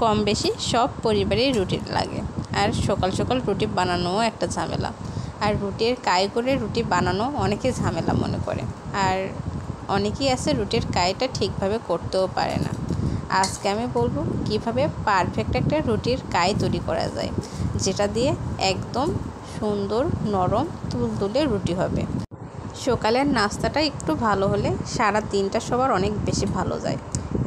কম বেশি সব পরিবারেই রুটি লাগে। আর সকাল সকাল রুটি বানানোও একটা ঝামেলা। আর রুটির কাই করে রুটি বানানো অনেকে ঝামেলা মনে করে। আর অনেকেই আছে রুটির কাইটা ঠিকভাবে করতেও পারে না। আজকে আমি বলবো কিভাবে পারফেক্ট একটা রুটির কাই তৈরি করা যায়, যেটা দিয়ে একদম সুন্দর নরম তুলতুলে রুটি হবে। সকালের নাস্তাটা একটু ভালো হলে সারা দিনটা সবার অনেক বেশি ভালো যায়।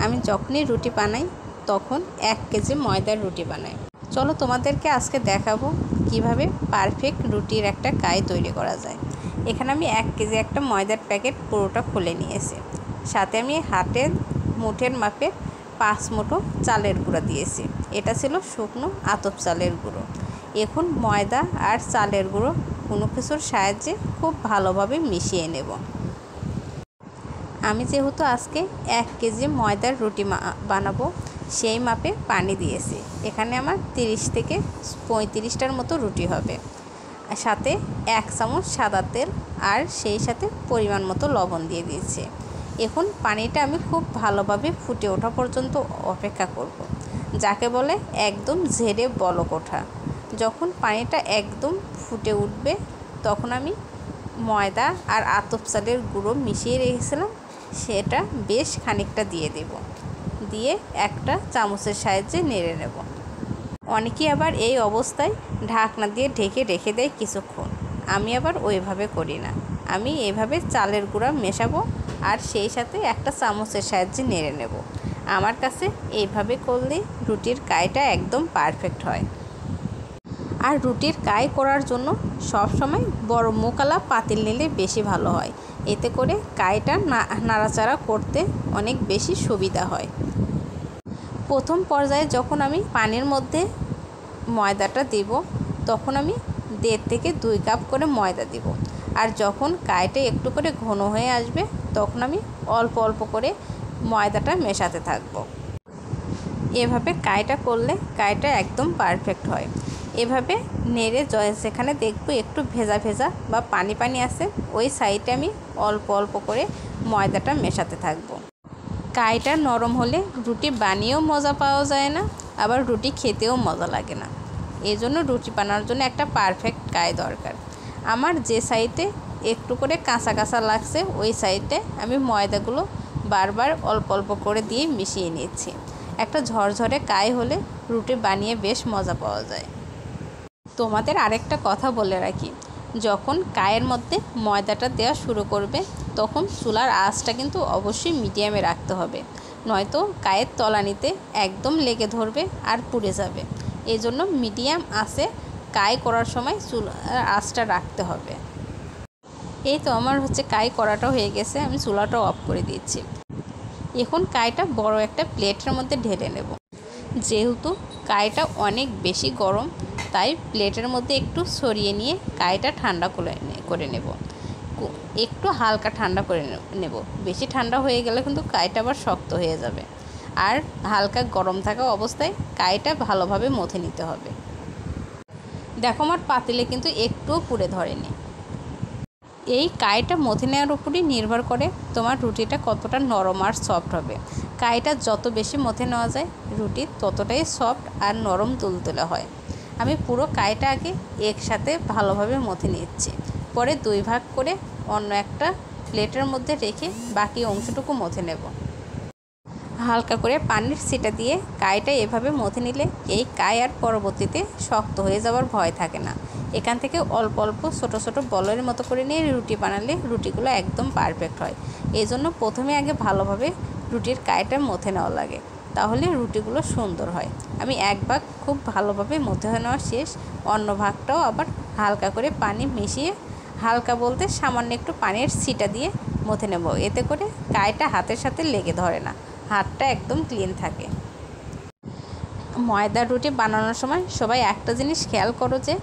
আমি যখনই রুটি বানাই তখন 1 কেজি ময়দার রুটি বানাই। চলো তোমাদেরকে আজকে দেখাবো কিভাবে পারফেক্ট রুটির একটা কাই তৈরি করা যায়। এখানে আমি 1 কেজি একটা ময়দার প্যাকেট পুরোটা খুলে নিয়েছি। সাথে আমি হাতের মুঠের মাপে 5 মুঠো চালের গুঁড়ো দিয়েছি। এটা ছিল শুকনো আতপ চালের গুঁড়ো। এখন ময়দা আর চালের গুঁড়ো কোনো কিছুর সাহায্যে খুব ভালোভাবে মিশিয়ে নেব। আমি যেহেতু আজকে 1 কেজি ময়দার রুটি বানাবো, সেই মাপে পানি দিয়েছি। এখানে আমার 30 থেকে 35টার মতো রুটি হবে। সাথে 1 চামচ সাদা তেল আর সেই সাথে পরিমাণ মতো লবণ দিয়ে দিয়েছি। এখন পানিটা আমি খুব ভালোভাবে ফুটে ওঠা পর্যন্ত অপেক্ষা করব, যাকে বলে একদম ঝেড়ে বলক ওঠা। যখন পানিটা একদম ফুটে উঠবে তখন আমি ময়দা আর আতপ চালের গুঁড়ো মিশিয়ে রেখেছিলাম, সেটা বেশ খানিকটা দিয়ে দেব। দিয়ে একটা চামচের সাহায্যে নেড়ে নেব। অনেকেই আবার এই অবস্থায় ঢাকনা দিয়ে ঢেকে রেখে দেয় কিছুক্ষণ। আমি আবার ওইভাবে করি না। আমি এভাবে চালের গুঁড়া মেশাবো আর সেই সাথে একটা চামচের সাহায্যে নেড়ে নেব। আমার কাছে এইভাবে করলে রুটির কাইটা একদম পারফেক্ট হয়। আর রুটির কাই করার জন্য সব সময় বড় মোকালা পাতিল নিলে বেশি ভালো হয়। এতে করে কাইটা নাড়াচাড়া করতে অনেক বেশি সুবিধা হয়। প্রথম পর্যায়ে যখন আমি পানির মধ্যে ময়দাটা দেব তখন আমি 1.5 থেকে 2 কাপ করে ময়দা দেব। আর যখন কাইটা একটু করে ঘন হয়ে আসবে তখন আমি অল্প অল্প করে ময়দাটা মেশাতে থাকব। এভাবে কাইটা করলে কাইটা একদম পারফেক্ট হয়। এভাবে নেড়ে যেখানে দেখব একটু ভেজা ভেজা বা পানি পানি আছে, ওই সাইডে আমি অল্প অল্প করে ময়দাটা মেশাতে থাকব। কাইটা নরম হলে রুটি বানিয়েও মজা পাওয়া যায় না, আবার রুটি খেতেও মজা লাগে না। এই জন্য রুটি বানানোর জন্য একটা পারফেক্ট কাই দরকার। আমার যে সাইডে একটু করে কাঁচা কাঁচা লাগছে ওই সাইডে আমি ময়দাগুলো বারবার অল্প অল্প করে দিয়ে মিশিয়ে নিচ্ছি। একটা ঝরঝরে কাই হলে রুটি বানিয়ে বেশ মজা পাওয়া যায়। তোমাদের আরেকটা কথা বলে রাখি, যখন কায়ের মধ্যে ময়দাটা দেওয়া শুরু করবে তখন চুলার আঁচটা কিন্তু অবশ্যই মিডিয়ামে রাখতে হবে, নয়তো কায়ের তলানিতে একদম লেগে ধরবে আর পুড়ে যাবে। এই জন্য মিডিয়াম আঁচে কাই করার সময় চুলার আঁচটা রাখতে হবে। এই তো আমার কাই করাটা হয়ে গেছে, আমি চুলাটা অফ করে দিচ্ছি। এখন কাইটা বড় একটা প্লেটের মধ্যে ঢেলে নেব। যেহেতু কাইটা অনেক বেশি গরম তাই প্লেটের মধ্যে একটু সরিয়ে নিয়ে কাইটা ঠান্ডা করে নেব। একটু হালকা ঠান্ডা করে নেব। বেশি ঠান্ডা হয়ে গেলে কিন্তু কাইটা আবার শক্ত হয়ে যাবে। আর হালকা গরম থাকা অবস্থায় কাইটা ভালোভাবে মথে নিতে হবে। দেখো আমার পাতিলে কিন্তু একটুও পুড়ে ধরেনি। এই কাইটা মথে নেওয়ার উপরই নির্ভর করে তোমার রুটিটা কতটা নরম আর সফট হবে। কাইটা যত বেশি মথে নেওয়া যায় রুটি ততটাই সফট আর নরম তুলতুলে হয়। আমি পুরো কাইটা আগে একসাথে ভালোভাবে মথে নিচ্ছি, পরে 2 ভাগ করে অন্য একটা প্লেটের মধ্যে রেখে বাকি অংশটুকু মথে নেব। হালকা করে পানির ছিটা দিয়ে কাইটা এভাবে মথে নিলে এই কাই আর পরবর্তীতে শক্ত হয়ে যাওয়ার ভয় থাকে না। এখান থেকে অল্প অল্প ছোট ছোট বলের মতো করে নিয়ে রুটি বানালে রুটিগুলো একদম পারফেক্ট হয়। এই জন্য প্রথমে আগে ভালোভাবে রুটির কাইটা মথে নেওয়া লাগে, তাহলে রুটিগুলো সুন্দর হয়। আমি 1 ভাগ খুব ভালোভাবে মথে নেওয়া শেষ, অন্য ভাগটাও আবার হালকা করে পানি মিশিয়ে, হালকা বলতে সামান্য একটু পানির ছিটা দিয়ে মথে নেব। এতে করে কাইটা হাতের সাথে লেগে ধরে না, হাতটা একদম ক্লিন থাকে। ময়দার রুটি বানানোর সময় সবাই একটা জিনিস খেয়াল করো যে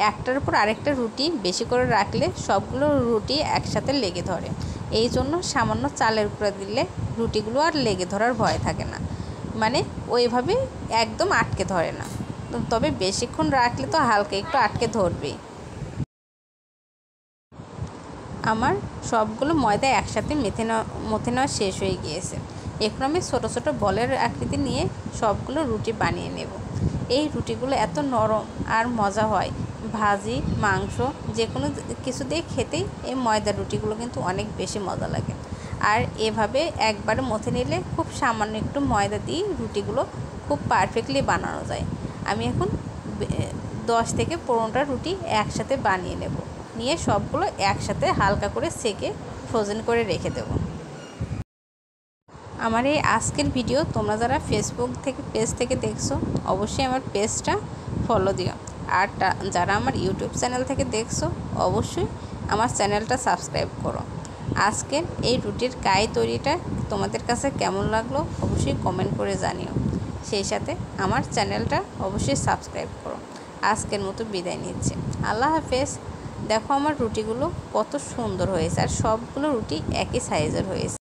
একটার উপর আরেকটা রুটি বেশি করে রাখলে সবগুলো রুটি একসাথে লেগে ধরে। এই জন্য সামান্য চালের গুঁড়া দিলে রুটিগুলো আর লেগে ধরার ভয় থাকে না, মানে ওইভাবে একদম আটকে ধরে না। তবে বেশিক্ষণ রাখলে তো হালকা একটু আটকে ধরবেই। আমার সবগুলো ময়দা একসাথে মথে নেওয়া শেষ হয়ে গিয়েছে। এখন আমি ছোটো ছোটো বলের আকৃতি নিয়ে সবগুলো রুটি বানিয়ে নেব। এই রুটিগুলো এত নরম আর মজা হয়, ভাজি মাংস যে কোনো কিছু দিয়ে খেতেই এই ময়দার রুটিগুলো কিন্তু অনেক বেশি মজা লাগে। আর এভাবে একবারে মথে নিলে খুব সামান্য একটু ময়দা দিয়ে রুটিগুলো খুব পারফেক্টলি বানানো যায়। আমি এখন 10 থেকে 15টা রুটি একসাথে বানিয়ে নেব, নিয়ে সবগুলো একসাথে হালকা করে সেকে ফ্রোজেন করে রেখে দেব। আমার এই আজকের ভিডিও তোমরা যারা ফেসবুক থেকে পেজ থেকে দেখছো অবশ্যই আমার পেজটা ফলো দিও, আর যারা আমার ইউটিউব চ্যানেল থেকে দেখছো অবশ্যই আমার চ্যানেলটা সাবস্ক্রাইব করো। আজকের এই রুটির কাই তৈরিটা তোমাদের কাছে কেমন লাগলো অবশ্যই কমেন্ট করে জানিও। সেই সাথে আমার চ্যানেলটা অবশ্যই সাবস্ক্রাইব করো। আজকের মতো বিদায় নিচ্ছি, আল্লাহ হাফেজ। দেখো আমার রুটিগুলো কত সুন্দর হয়েছে, আর সবগুলো রুটি একই সাইজের হয়েছে।